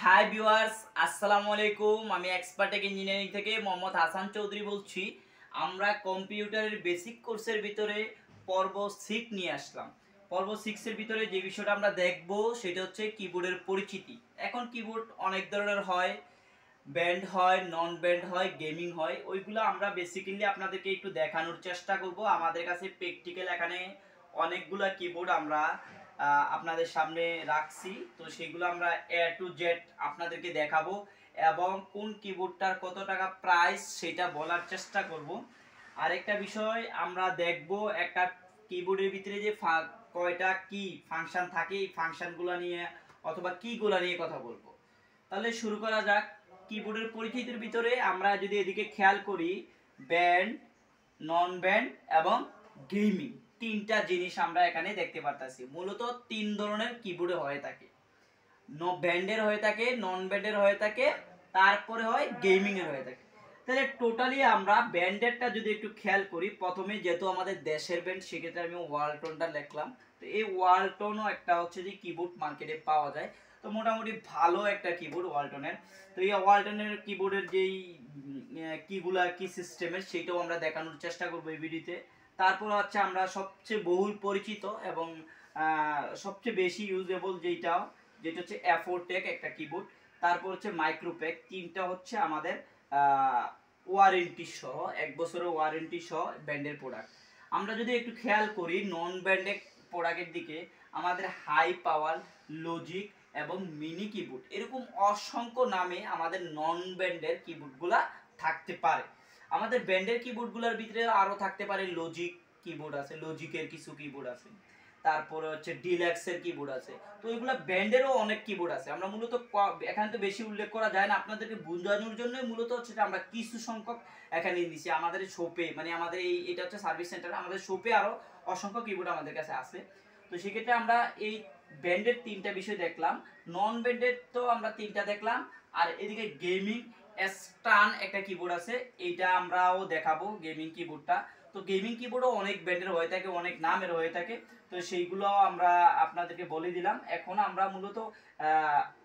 Hi viewers, আসসালামু আলাইকুম। আমি এক্সপার্টেক ইঞ্জিনিয়ারিং থেকে মোহাম্মদ হাসান চৌধুরী বলছি। আমরা কম্পিউটারের বেসিক কোর্সের ভিতরে পর্ব 6 নিয়ে আসলাম। পর্ব 6 এর ভিতরে যে বিষয়টা আমরা দেখব সেটা হচ্ছে কিবোর্ডের পরিচিতি। এখন কিবোর্ড অনেক ধরনের হয়, ব্যান্ড হয়, নন ব্যান্ড হয়, গেমিং হয়। ওইগুলো আমরা বেসিক্যালি আপনাদেরকে একটু দেখানোর চেষ্টা করব। আমাদের কাছে প্র্যাকটিক্যাল এখানে অনেকগুলা কিবোর্ড আমরা আপনাদের সামনে রাখছি, তো সেগুলো আমরা এ টু জেড আপনাদেরকে দেখাবো এবং কোন কিবোর্ডটার কত টাকা প্রাইস সেটা বলার চেষ্টা করব। আরেকটা বিষয় আমরা দেখব, একটা কিবোর্ডের ভিতরে যে কয়টা কি ফাংশন থাকে, এই ফাংশনগুলো নিয়ে অথবা কিগুলো নিয়ে কথা বলবো। তাহলে শুরু করা যাক। কিবোর্ডের পরিচিতির ভিতরে আমরা যদি এদিকে খেয়াল করি, ব্যান্ড, নন ব্যান্ড এবং গেমিং, তিনটা জিনিস আমরা এখানে দেখতে পারতাছি। মূলত তিন ধরনের কিবোর্ডে হয়ে থাকে, ব্যান্ডের হয়ে থাকে, নন ব্যান্ডের হয়ে থাকে, তারপরে হয় গেমিং এর হয়ে থাকে। তাহলে টোটালি আমরা ব্যান্ডেরটা যদি একটু খেয়াল করি, প্রথমে যেহেতু আমাদের দেশের ব্যান্ড, সেক্ষেত্রে আমি ওয়ালটনটা লিখলাম। তো এই ওয়ালটনও একটা হচ্ছে যে কিবোর্ড মার্কেটে পাওয়া যায়, তো মোটামুটি ভালো একটা কিবোর্ড ওয়ালটনের। তো এই ওয়ালটনের কিবোর্ডের যেই কিগুলা কি সিস্টেমের, সেটাও আমরা দেখানোর চেষ্টা করবো এই ভিডিওতে। তারপর হচ্ছে আমরা সবচেয়ে বহুল পরিচিত এবং সবচেয়ে বেশি ইউজেবল যেটা হচ্ছে অ্যাফোরটেক একটা কিবোর্ড। তারপর হচ্ছে মাইক্রোপ্যাক, তিনটা হচ্ছে আমাদের ওয়ারেন্টি সহ, 1 বছরের ওয়ারেন্টি সহ ব্র্যান্ডের প্রোডাক্ট। আমরা যদি একটু খেয়াল করি নন ব্র্যান্ডেড প্রোডাক্টের দিকে, আমাদের হাই পাওয়ার, লজিক এবং মিনি কিবোর্ড, এরকম অসংখ্য নামে আমাদের নন ব্র্যান্ডের কিবোর্ডগুলা থাকতে পারে। আমাদের ব্র্যান্ডের কিবোর্ডগুলোর ভিতরে আরও থাকতে পারে লজিক কিবোর্ড আছে, লজিকের কিছু কিবোর্ড আছে, তারপরে হচ্ছে ডিলাক্সের কিবোর্ড আছে। তো এগুলো ব্র্যান্ডেরও অনেক কিবোর্ড আছে। আমরা মূলত এখানে তো বেশি উল্লেখ করা যায় না, আপনাদেরকে বোঝানোর জন্যই মূলত হচ্ছে আমরা কিছু সংখ্যক এখানে দিচ্ছি। আমাদের শপে, মানে আমাদের এটা হচ্ছে সার্ভিস সেন্টার, আমাদের শপে আরও অসংখ্য কিবোর্ড আমাদের কাছে আছে। তো সেক্ষেত্রে আমরা এই ব্র্যান্ডের তিনটা বিষয় দেখলাম, নন ব্র্যান্ডের তো আমরা তিনটা দেখলাম, আর এদিকে গেমিং স্টান একটা কিবোর্ড আছে, এইটা আমরাও দেখাবো গেমিং কিবোর্ডটা। তো গেমিং কিবোর্ডও অনেক ব্র্যান্ডের হয়ে থাকে, অনেক নামের হয়ে থাকে, তো সেইগুলো আমরা আপনাদেরকে বলে দিলাম। এখন আমরা মূলত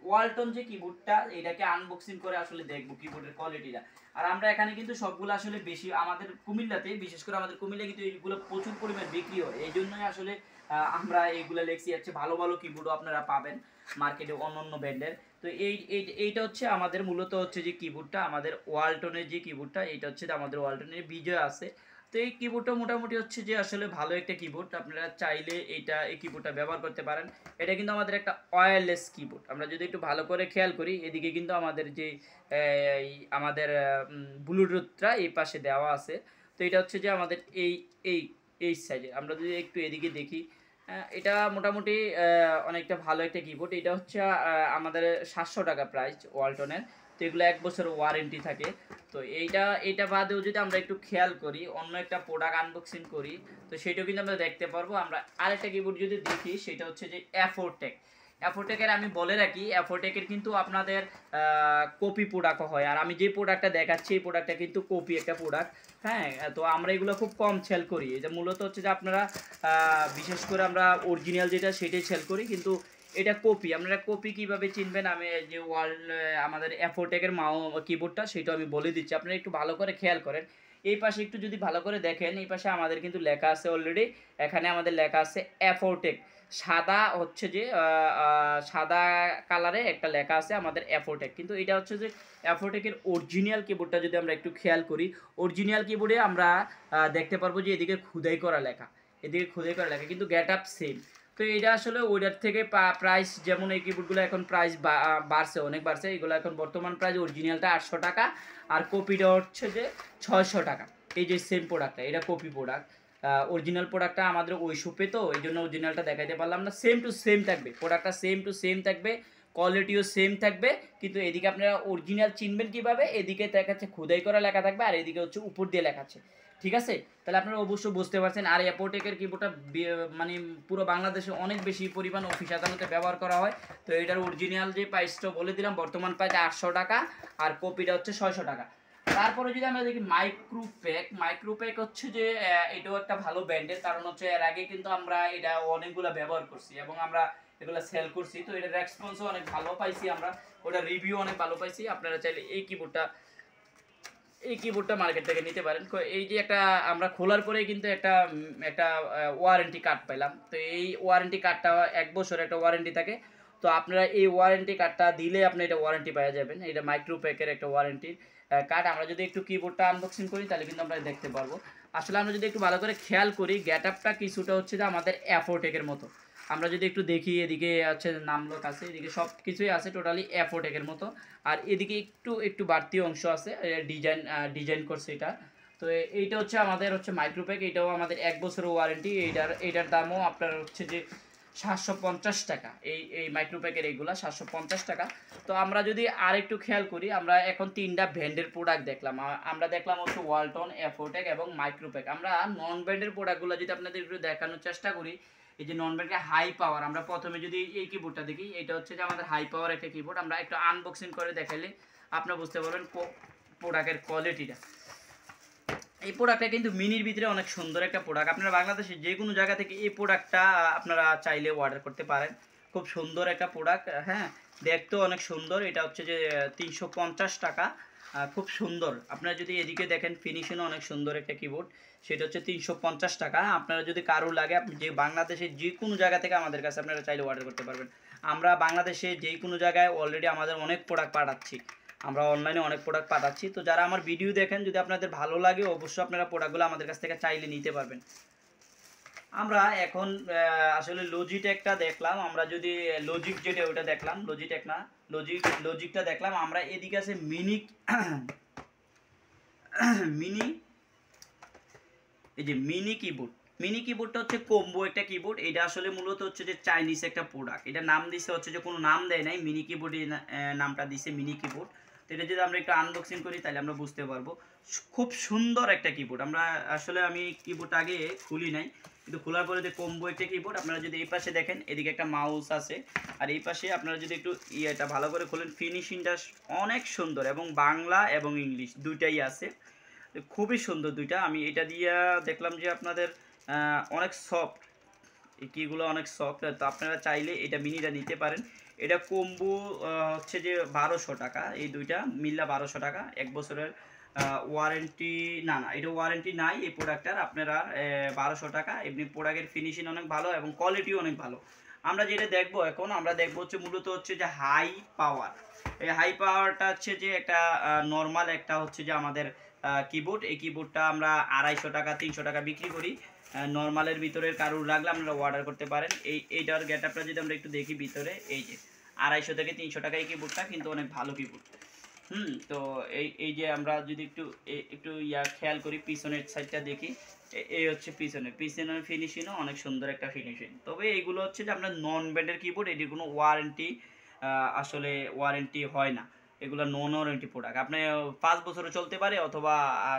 ওয়ালটন যে কিবোর্ডটা, এটাকে আনবক্সিং করে আসলে দেখবো কিবোর্ডের কোয়ালিটিটা। আর আমরা এখানে কিন্তু সবগুলো আসলে বেশি আমাদের কুমিল্লাতে, বিশেষ করে আমাদের কুমিল্লা কিন্তু এইগুলো প্রচুর পরিমাণ বিক্রি হয়, এই জন্যই আসলে আমরা এইগুলো লেখছি। হচ্ছে ভালো ভালো কিবোর্ডও আপনারা পাবেন মার্কেটে অন্যান্য ব্র্যান্ডের। তো এইটা হচ্ছে আমাদের মূলত হচ্ছে যে কিবোর্ডটা, আমাদের ওয়ালটনের যে কিবোর্ডটা, এইটা হচ্ছে আমাদের ওয়ালটনের বিজয় আছে। তো এই কিবোর্ডটা মোটামুটি হচ্ছে যে আসলে ভালো একটা কিবোর্ড, আপনারা চাইলে এই কিবোর্ডটা ব্যবহার করতে পারেন। এটা কিন্তু আমাদের একটা ওয়্যারলেস কিবোর্ড। আমরা যদি একটু ভালো করে খেয়াল করি, এদিকে কিন্তু আমাদের যে আমাদের ব্লুটুথটা এই পাশে দেওয়া আছে। তো এটা হচ্ছে যে আমাদের এই এই এই সাইজে, আমরা যদি একটু এদিকে দেখি, এটা মোটামুটি অনেকটা ভালো একটা কিবোর্ড। এটা হচ্ছে আমাদের 700 টাকা প্রাইস ওয়ালটনের। তো এগুলো 1 বছর ওয়ারেন্টি থাকে। তো এইটা বাদেও যদি আমরা একটু খেয়াল করি, অন্য একটা প্রোডাক্ট আনবক্সিং করি, তো সেটাও কিন্তু আমরা দেখতে পারবো। আমরা আরেকটা কিবোর্ড যদি দেখি, সেটা হচ্ছে যে অ্যাফোরটেক। অ্যাফোরটেকের আমি বলে রাখি, অ্যাফোরটেকের কিন্তু আপনাদের কপি প্রোডাক্টও হয়, আর আমি যে প্রোডাক্টটা দেখাচ্ছি এই প্রোডাক্টটা কিন্তু কপি একটা প্রোডাক্ট। হ্যাঁ, তো আমরা এগুলো খুব কম সেল করি। এটা মূলত হচ্ছে যে আপনারা বিশেষ করে আমরা অরিজিনাল যেটা সেটাই সেল করি, কিন্তু এটা কপি। আপনারা কপি কিভাবে চিনবেন, আমি যে আমাদের অ্যাফোরটেকের কিবোর্ডটা সেটা আমি বলে দিচ্ছি, আপনারা একটু ভালো করে খেয়াল করেন। এই পাশে একটু যদি ভালো করে দেখেন, এই পাশে আমাদের কিন্তু লেখা আছে অলরেডি, এখানে আমাদের লেখা আছে অ্যাফোরটেক, সাদা হচ্ছে যে সাদা কালারে একটা লেখা আছে আমাদের অ্যাফোরটেক। কিন্তু এটা হচ্ছে যে অ্যাফোরটেকের অরিজিনাল কিবোর্ডটা যদি আমরা একটু খেয়াল করি, অরিজিনাল কিবোর্ডে আমরা দেখতে পারবো যে এদিকে খোদাই করা লেখা, এদিকে খোদাই করা লেখা, কিন্তু গেট আপ সেম। তো এটা আসলে ওইটার থেকে প্রাইস, যেমন এই কিবোর্ডগুলো এখন প্রাইস বাড়ছে, অনেক বাড়ছে। এগুলো এখন বর্তমান প্রাইস অরিজিনালটা 800 টাকা, আর কপিটা হচ্ছে যে 600 টাকা। এই যে সেম প্রোডাক্টটা, এটা কপি প্রোডাক্ট। অরিজিনাল প্রোডাক্টটা আমাদের ওই শপে, তো এই জন্য অরিজিনালটা দেখাইতে পারলাম না। সেম টু সেম থাকবে প্রোডাক্টটা, সেম টু সেম থাকবে, কোয়ালিটিও সেম থাকবে। কিন্তু এদিকে আপনারা অরিজিনাল চিনবেন কিভাবে, এদিকে দেখাচ্ছে খোদাই করা লেখা থাকবে, আর এদিকে হচ্ছে উপর দিয়ে লেখা আছে। ঠিক আছে, তাহলে আপনারা অবশ্যই বুঝতে পারছেন। আর অ্যাফোরটেকের কিবোর্ডটা মানে পুরো বাংলাদেশে অনেক বেশি পরিমাণ অফিস আদালতে ব্যবহার করা হয়। তো এটার অরিজিনাল যে প্রাইসটা বলে দিলাম, বর্তমান প্রাইস 800 টাকা, আর কপিটা হচ্ছে 600 টাকা। তারপরে যদি আমরা দেখি মাইক্রোপ্যাক হচ্ছে যে এটাও একটা ভালো ব্র্যান্ডের, কারণ হচ্ছে এর আগে কিন্তু আমরা এটা অনেকগুলো ব্যবহার করছি এবং আমরা এগুলো সেল করছি, তো এটার রেসপন্সও অনেক ভালো পাইছি আমরা। ওটা রিভিউ অনেক ভালো পাইছি। আপনারা চাইলে এই কিবোর্ডটা মার্কেট থেকে নিতে পারেন। এই যে একটা আমরা খোলার পরে কিন্তু একটা ওয়ারেন্টি কার্ড পেলাম। তো এই ওয়ারেন্টি কার্ডটা 1 বছর একটা ওয়ারেন্টি থাকে। তো আপনারা এই ওয়ারেন্টি কার্ডটা দিলে আপনি এটা ওয়ারেন্টি পেয়ে যাবেন। এটা মাইক্রোপ্যাকের একটা ওয়ারেন্টির কার্ড। আমরা যদি একটু কিবোর্ডটা আনবক্সিং করি তাহলে কিন্তু আমরা দেখতে পারবো। আসলে আমরা যদি একটু ভালো করে খেয়াল করি, গেটআপটা কিছুটা হচ্ছে যে আমাদের অ্যাফোটেকের মতো। আমরা যদি একটু দেখি, এদিকে আছে নামলক আছে, এদিকে সব কিছুই আছে টোটালি অ্যাফোটেকের মতো। আর এদিকে একটু বাড়তি অংশ আছে, ডিজাইন করছে এটা। তো এইটা হচ্ছে আমাদের মাইক্রোপ্যাক। এটাও আমাদের 1 বছরের ওয়ারেন্টি। এইটার দামও আপনার হচ্ছে যে 750 টাকা। এই মাইক্রোপ্যাকের এইগুলা 750 টাকা। তো আমরা যদি আর একটু খেয়াল করি, আমরা এখন 3টা ব্র্যান্ডের প্রোডাক্ট দেখলাম। আমরা দেখলাম হচ্ছে ওয়ালটন, অ্যাফোটেক এবং মাইক্রোপ্যাক। আমরা নন ব্র্যান্ডের প্রোডাক্টগুলো যদি আপনাদের একটু দেখানোর চেষ্টা করি, এই যে নন ব্র্যান্ডের হাই পাওয়ার, আমরা প্রথমে যদি এই কিবোর্ডটা দেখি, এটা হচ্ছে যে আমাদের হাই পাওয়ার একটা কিবোর্ড। আমরা একটু আনবক্সিং করে দেখাইলে আপনারা বুঝতে পারবেন প্রোডাক্টের কোয়ালিটিটা। এই প্রোডাক্টটা কিন্তু মিনির ভিতরে অনেক সুন্দর একটা প্রোডাক্ট। আপনারা বাংলাদেশের যে কোনো জায়গা থেকে এই প্রোডাক্টটা আপনারা চাইলে অর্ডার করতে পারেন। খুব সুন্দর একটা প্রোডাক্ট, হ্যাঁ, দেখতেও অনেক সুন্দর। এটা হচ্ছে যে 350 টাকা। খুব সুন্দর। আপনারা যদি এদিকে দেখেন, ফিনিশিংও অনেক সুন্দর একটা কিবোর্ড। সেটা হচ্ছে 350 টাকা। আপনারা যদি কারো লাগে, আপনি যে বাংলাদেশের যে কোনো জায়গা থেকে আমাদের কাছে আপনারা চাইলে অর্ডার করতে পারবেন। আমরা বাংলাদেশে যে কোনো জায়গায় অলরেডি আমাদের অনেক প্রোডাক্ট পাঠাচ্ছি। আমরা অনলাইনে অনেক প্রোডাক্ট পাঠাচ্ছি। তো যারা আমার ভিডিও দেখেন, যদি আপনাদের ভালো লাগে, অবশ্যই আপনারা প্রোডাক্টগুলো আমাদের কাছ থেকে চাইলে নিতে পারবেন। আমরা এখন আসলে লজিটেকটা দেখলাম। আমরা যদি লজিক যেটা ওটা দেখলাম, লজিটেক না, লজিকটা দেখলাম। আমরা এদিকে আছে মিনি মিনি এই যে মিনি কিবোর্ডটা হচ্ছে কম্বো একটা কিবোর্ড। এটা আসলে মূলত হচ্ছে যে চাইনিজ একটা প্রোডাক্ট। এটা নাম দিছে হচ্ছে যে কোনো নাম দেয় নাই, মিনি কিবোর্ড নামটা দিছে মিনি কিবোর্ড। তো এটা যদি আমরা একটু আনবক্সিং করি তাহলে আমরা বুঝতে পারবো। খুব সুন্দর একটা কিবোর্ড। আমি কিবোর্ড আগে খুলি নাই, কিন্তু খোলার পরে যে কম্বো একটা কিবোর্ড। আপনারা যদি এই পাশে দেখেন, এদিকে একটা মাউস আছে, আর এই পাশে আপনারা যদি একটু এটা ভালো করে খোলেন, ফিনিশিংটা অনেক সুন্দর এবং বাংলা এবং ইংলিশ দুইটাই আছে। খুবই সুন্দর দুইটা। আমি এটা দিয়ে দেখলাম যে আপনাদের অনেক সফট, এই কিগুলো অনেক সফট। তো আপনারা চাইলে এটা মিনিটা নিতে পারেন। এটা কম্বো হচ্ছে যে 1200 টাকা। এই দুইটা মিল্লা 1200 টাকা। 1 বছরের ওয়ারেন্টি না, এটা ওয়ারেন্টি নাই এই প্রোডাক্টটার। আপনারা 1200 টাকা। এমনি প্রোডাক্টের ফিনিশিং অনেক ভালো এবং কোয়ালিটিও অনেক ভালো। আমরা যেটা দেখবো এখন, আমরা দেখবো হচ্ছে মূলত হচ্ছে যে হাই পাওয়ার। এই হাই পাওয়ারটা হচ্ছে যে একটা নর্মাল একটা হচ্ছে যে আমাদের কিবোর্ড। এই কিবোর্ডটা আমরা 250 টাকা 300 টাকা বিক্রি করি। নর্মালের ভিতরে কারুর লাগলে আপনারা অর্ডার করতে পারেন। এইটার গেটআপটা যদি আমরা একটু দেখি ভিতরে, এই যে 250 থেকে 300 টাকা এই কিবোর্ডটা কিন্তু অনেক ভালো কিবোর্ড। তো এই যে আমরা যদি একটু খেয়াল করি, পিছনের সাইডটা দেখি, এই হচ্ছে পিছনের ফিনিশিংও অনেক সুন্দর একটা ফিনিশিং। তবে এইগুলো হচ্ছে যে আপনার নন ব্র্যান্ডের কিবোর্ড। এটির কোনো ওয়ারেন্টি আসলে ওয়ারেন্টি হয় না। এগুলো নন ওয়ারেন্টি প্রোডাক্ট। আপনি 5 বছরও চলতে পারে, অথবা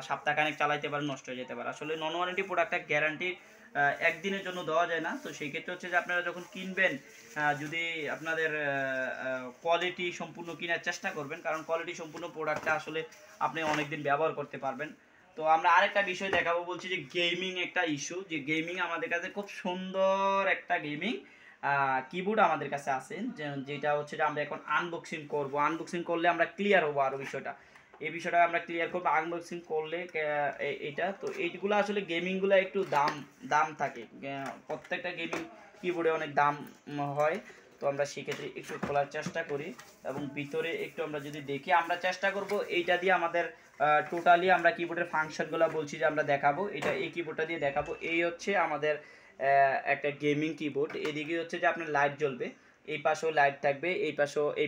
সপ্তাহখানেক চালাইতে পারে, নষ্ট হয়ে যেতে পারে। আসলে নন ওয়ারেন্টি প্রোডাক্টটা গ্যারান্টি একদিনের জন্য দেওয়া যায় না। তো সেই ক্ষেত্রে হচ্ছে যে আপনারা যখন কিনবেন, যদি আপনাদের কোয়ালিটি সম্পূর্ণ কেনার চেষ্টা করবেন, কারণ কোয়ালিটি সম্পূর্ণ প্রোডাক্টটা আসলে আপনি অনেকদিন ব্যবহার করতে পারবেন। তো আমরা আরেকটা বিষয় দেখাবো, বলছি যে গেমিং একটা ইস্যু। যে গেমিং আমাদের কাছে খুব সুন্দর একটা গেমিং কিবোর্ড আমাদের কাছে আছে, যেটা হচ্ছে যে আমরা এখন আনবক্সিং করব। আনবক্সিং করলে আমরা ক্লিয়ার হবো আরও বিষয়টা। এই বিষয়টা আমরা ক্লিয়ার করবো আনবক্সিং করলে। এইটা তো এইগুলো আসলে গেমিংগুলো একটু দাম থাকে। প্রত্যেকটা গেমিং কিবোর্ডে অনেক দাম হয়। তো আমরা সেক্ষেত্রে একটু খোলার চেষ্টা করি এবং ভিতরে একটু আমরা যদি দেখি, আমরা চেষ্টা করব এইটা দিয়ে আমাদের টোটালি আমরা কিবোর্ডের ফাংশনগুলো বলছি যে আমরা দেখাবো। এই কিবোর্ডটা দিয়ে দেখাবো। এই হচ্ছে আমাদের একটা গেমিং কিবোর্ড। এদিকে হচ্ছে যে আপনার লাইট জ্বলবে, এই পাশেও লাইট থাকবে, এই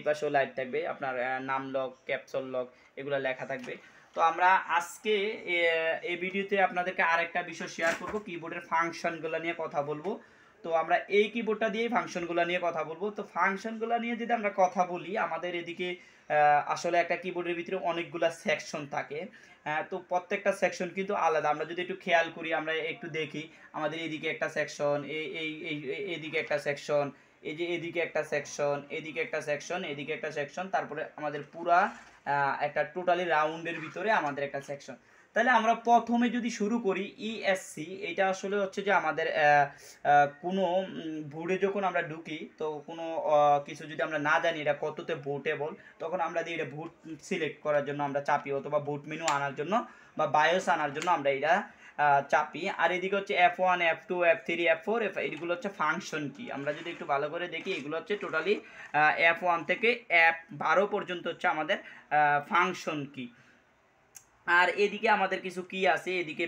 পাশেও লাইট থাকবে, আপনার নাম লক, ক্যাপসুল লক এগুলো লেখা থাকবে। তো আমরা আজকে এই ভিডিওতে আপনাদেরকে আরেকটা বিষয় শেয়ার করব, কিবোর্ডের ফাংশনগুলো নিয়ে কথা বলবো। তো আমরা এই কিবোর্ডটা দিয়ে ফাংশনগুলো নিয়ে কথা বলবো। তো ফাংশনগুলো নিয়ে যদি আমরা কথা বলি, আমাদের এদিকে আসলে একটা কিবোর্ডের ভিতরে অনেকগুলা সেকশন থাকে। তো প্রত্যেকটা সেকশন কিন্তু আলাদা। আমরা যদি একটু খেয়াল করি, আমরা একটু দেখি, আমাদের এদিকে একটা সেকশন, এইদিকে একটা সেকশন, এই যে এদিকে একটা সেকশন, এদিকে একটা সেকশন, এদিকে একটা সেকশন, তারপরে আমাদের পুরা একটা টোটালি রাউন্ডের ভিতরে আমাদের একটা সেকশন। তাহলে আমরা প্রথমে যদি শুরু করি ইএসসি, এটা আসলে হচ্ছে যে আমাদের কোনো বোর্ডে যখন আমরা ঢুকি তো কোনো কিছু যদি আমরা না জানি এটা কততে বুটেবল, তখন আমরা দিই এটা বুট সিলেক্ট করার জন্য আমরা চাপি, অথবা বুট মেনু আনার জন্য বা বায়োস আনার জন্য আমরা এটা চাপি। আর এদিকে হচ্ছে F1 F2 F3 F4 এইগুলো হচ্ছে ফাংশন কি। আমরা যদি একটু ভালো করে দেখি, এগুলো হচ্ছে টোটালি F1 থেকে F12 পর্যন্ত হচ্ছে আমাদের ফাংশন কি। আর এদিকে আমাদের কিছু কি আছে, এদিকে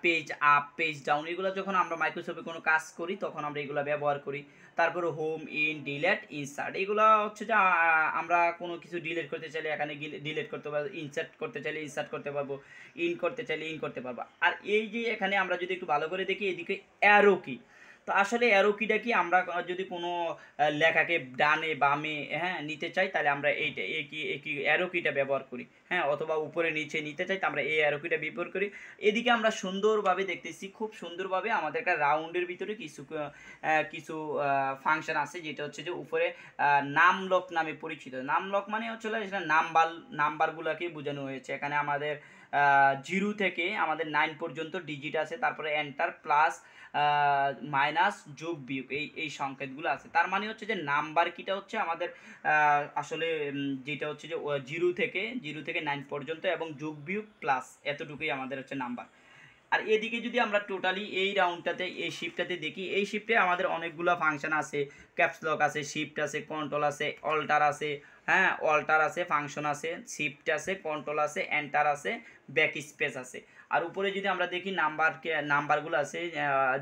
পেজ আপ, পেজ ডাউন, এগুলো যখন আমরা মাইক্রোসফটে কোনো কাজ করি তখন আমরা এগুলো ব্যবহার করি। তারপরে হোম, ইন, ডিলেট, ইনসার্ট, এগুলো হচ্ছে যে আমরা কোনো কিছু ডিলিট করতে চাইলে এখানে ডিলিট করতে পারবো, ইনসার্ট করতে চাইলে ইনসার্ট করতে পারবো, ইন করতে চাইলে ইন করতে পারবো। আর এই যে এখানে আমরা যদি একটু ভালো করে দেখি, এদিকে অ্যারো কি। তো আসলে অ্যারো কিটা কি, আমরা যদি কোনো লেখাকে ডানে বামে নিতে চাই, তাহলে আমরা এইটা এই অ্যারো কিটা ব্যবহার করি, অথবা উপরে নিচে নিতে চাই তো আমরা এই অ্যারো কিটা ব্যবহার করি। এদিকে আমরা সুন্দরভাবে দেখতেছি, খুব সুন্দরভাবে আমাদের একটা রাউন্ডের ভিতরে কিছু ফাংশন আছে, যেটা হচ্ছে যে উপরে নাম লক নামে পরিচিত। নাম লক মানে হচ্ছে সেটা নাম্বারগুলোকে বোঝানো হয়েছে। এখানে আমাদের 0 থেকে আমাদের 9 পর্যন্ত ডিজিট আছে, তারপরে এন্টার, প্লাস, মাইনাস, যোগ, বিয়োগ, এই সংকেতগুলো আছে। তার মানে হচ্ছে যে নাম্বার কিটা হচ্ছে আমাদের আসলে যেটা হচ্ছে যে 0 থেকে 9 পর্যন্ত, এবং যোগ, বিয়োগ, প্লাস, এতটুকুই আমাদের হচ্ছে নাম্বার। আর এদিকে যদি আমরা টোটালি এই রাউন্ডটাতে, এই শিফটটাতে দেখি, এই শিফটে আমাদের অনেকগুলো ফাংশন আছে, ক্যাপসলক আছে, শিফট আছে, কন্ট্রোল আছে, অল্টার আছে, অল্টার আছে, ফাংশন আছে, শিফট আছে, কন্ট্রোল আছে, এন্টার আছে, ব্যাক স্পেস আছে। আর উপরে যদি আমরা দেখি নাম্বারগুলো আছে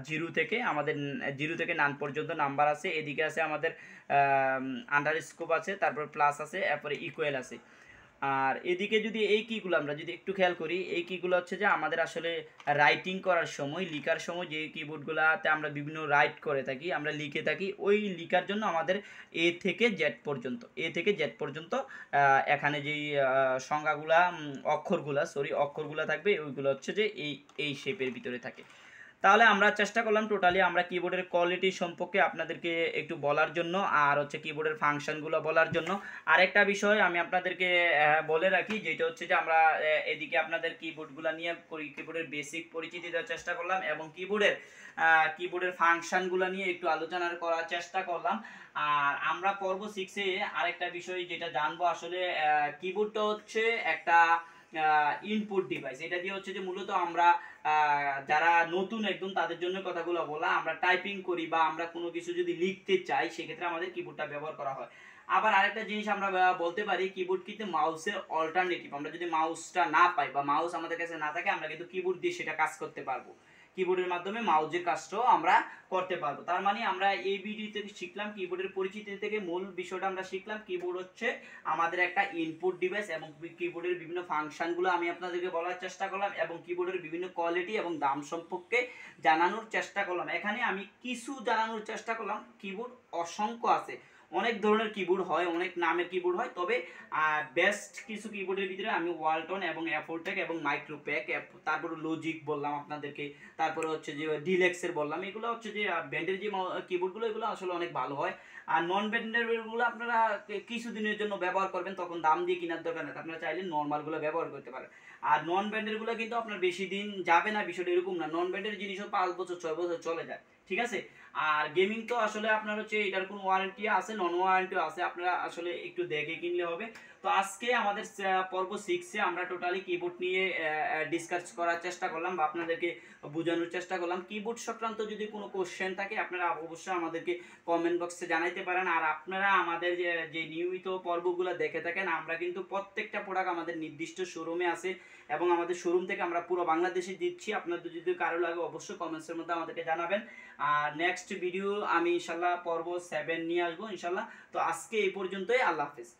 0 থেকে 9 পর্যন্ত নাম্বার আছে। এদিকে আছে আমাদের আন্ডারস্কোপ আছে, তারপর প্লাস আছে, এরপরে ইকুয়াল আছে। আর এদিকে যদি এই কিগুলো আমরা যদি একটু খেয়াল করি, এই কিগুলো হচ্ছে যে আমাদের আসলে রাইটিং করার সময়, লিখার সময় যে কিবোর্ডগুলোতে আমরা বিভিন্ন রাইট করে থাকি, আমরা লিখে থাকি, ওই লিখার জন্য আমাদের এ থেকে জেড পর্যন্ত এখানে যেই সংখ্যাগুলা, অক্ষরগুলা থাকবে, ওইগুলো হচ্ছে যে এই শেপের ভিতরে থাকে। তাহলে আমরা চেষ্টা করলাম টোটালি আমরা কিবোর্ডের কোয়ালিটি সম্পর্কে আপনাদেরকে একটু বলার জন্য, আর হচ্ছে কিবোর্ডের ফাংশনগুলো বলার জন্য। আরেকটা বিষয় আমি আপনাদেরকে বলে রাখি, যেটা হচ্ছে যে আমরা এদিকে আপনাদের কিবোর্ডগুলো নিয়ে কিবোর্ডের বেসিক পরিচিতি দেওয়ার চেষ্টা করলাম, এবং কিবোর্ডের ফাংশনগুলো নিয়ে একটু আলোচনা করার চেষ্টা করলাম। আর আমরা পর্ব 6-এ আরেকটা বিষয় যেটা জানবো, আসলে কিবোর্ডটা হচ্ছে একটা ইনপুট ডিভাইস। এটা দিয়ে হচ্ছে যে মূলত আমরা যারা নতুন একদম তাদের জন্য কথাগুলো বলা, আমরা টাইপিং করি বা আমরা কোনো কিছু যদি লিখতে চাই, সেক্ষেত্রে আমাদের কিবোর্ডটা ব্যবহার করা হয়। আবার আরেকটা জিনিস আমরা বলতে পারি, কিবোর্ড কিন্তু মাউসের অল্টারনেটিভ। আমরা যদি মাউসটা না পাই বা মাউস আমাদের কাছে না থাকে, আমরা কিন্তু কিবোর্ড দিয়ে সেটা কাজ করতে পারবো। কিবোর্ডের মাধ্যমে মাউসের কাজটাও আমরা করতে পারবো। তার মানে আমরা এই ভিডিও থেকে শিখলাম, কিবোর্ডের পরিচিতি থেকে মূল বিষয়টা আমরা শিখলাম, কিবোর্ড হচ্ছে আমাদের একটা ইনপুট ডিভাইস, এবং কিবোর্ডের বিভিন্ন ফাংশনগুলো আমি আপনাদেরকে বলার চেষ্টা করলাম, এবং কিবোর্ডের বিভিন্ন কোয়ালিটি এবং দাম সম্পর্কে জানানোর চেষ্টা করলাম। এখানে আমি কিছু জানানোর চেষ্টা করলাম, কিবোর্ড অসংখ্য আছে, অনেক ধরনের কিবোর্ড হয়, অনেক নামের কিবোর্ড হয়, তবে বেস্ট কিছু কিবোর্ডের ভিতরে আমি ওয়ালটন এবং অ্যাফোরটেক এবং মাইক্রোপ্যাক, তারপরে লজিক বললাম আপনাদেরকে, তারপরে হচ্ছে যে ডিলেক্সের বললাম, এগুলো হচ্ছে যে ব্র্যান্ডের যে কিবোর্ডগুলো, এগুলো আসলে অনেক ভালো হয়। আর নন ব্র্যান্ডেরগুলো আপনারা কিছুদিনের জন্য ব্যবহার করবেন, তখন দাম দিয়ে কেনার দরকার নেই, আপনারা চাইলে নর্মালগুলো ব্যবহার করতে পারেন। আর নন ব্র্যান্ডেরগুলো কিন্তু আপনার বেশি দিন যাবে না, বিষয়টা এরকম না, নন ব্র্যান্ডের জিনিসও 5 বছর 6 বছর চলে যায়, ঠিক আছে। আর গেমিং তো আসলে আপনার হচ্ছে এটার কোনো ওয়ারেন্টি আছে, নন ওয়ারেন্টিও আছে, আপনারা আসলে একটু দেখে কিনলে হবে। তো আজকে আমাদের পর্ব 6-এ আমরা টোটালি কিবোর্ড নিয়ে ডিসকাস করার চেষ্টা করলাম, বা আপনাদেরকে বোঝানোর চেষ্টা করলাম। কিবোর্ড সংক্রান্ত যদি কোনো কোশ্চেন থাকে, আপনারা অবশ্যই আমাদেরকে কমেন্ট বক্সে জানাইতে পারেন। আর আপনারা আমাদের যে নিয়মিত পর্বগুলো দেখে থাকেন, আমরা কিন্তু প্রত্যেকটা প্রোডাক্ট আমাদের নির্দিষ্ট শোরুমে আছে, এবং আমাদের শোরুম থেকে আমরা পুরো বাংলাদেশে দিচ্ছি। আপনাদের যদি কারো লাগে অবশ্যই কমেন্টসের মধ্যে আমাদেরকে জানাবেন। আর নেক্সট ভিডিও আমি ইনশাল্লাহ পর্ব 7 নিয়ে আসবো ইনশাল্লাহ। তো আজকে এই পর্যন্তই, আল্লাহ হাফেজ।